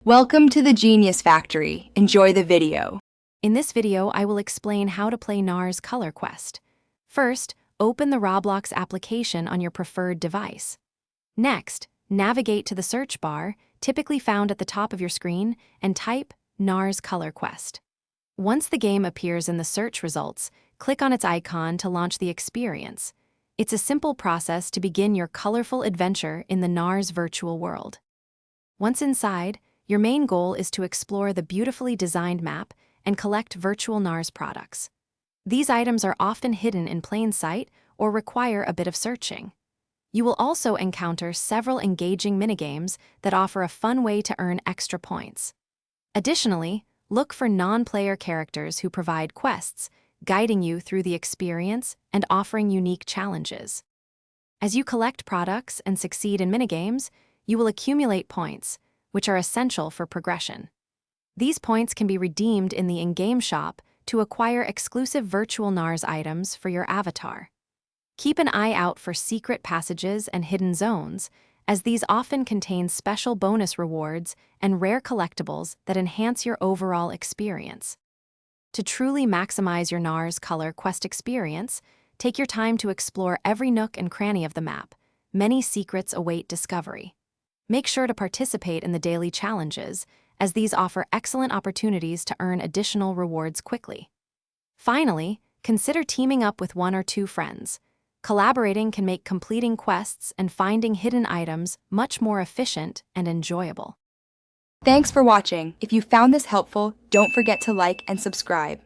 Welcome to the Genius Factory. Enjoy the video. In this video, I will explain how to play Nars Color Quest. First, open the Roblox application on your preferred device. Next, navigate to the search bar, typically found at the top of your screen, and type Nars Color Quest. Once the game appears in the search results, click on its icon to launch the experience. It's a simple process to begin your colorful adventure in the Nars virtual world. Once inside, your main goal is to explore the beautifully designed map and collect virtual Nars products. These items are often hidden in plain sight or require a bit of searching. You will also encounter several engaging minigames that offer a fun way to earn extra points. Additionally, look for non-player characters who provide quests, guiding you through the experience and offering unique challenges. As you collect products and succeed in minigames, you will accumulate points, which are essential for progression. These points can be redeemed in the in-game shop to acquire exclusive virtual Nars items for your avatar. Keep an eye out for secret passages and hidden zones, as these often contain special bonus rewards and rare collectibles that enhance your overall experience. To truly maximize your Nars Color Quest experience, take your time to explore every nook and cranny of the map. Many secrets await discovery. Make sure to participate in the daily challenges, as these offer excellent opportunities to earn additional rewards quickly. Finally, consider teaming up with one or two friends. Collaborating can make completing quests and finding hidden items much more efficient and enjoyable. Thanks for watching. If you found this helpful, don't forget to like and subscribe.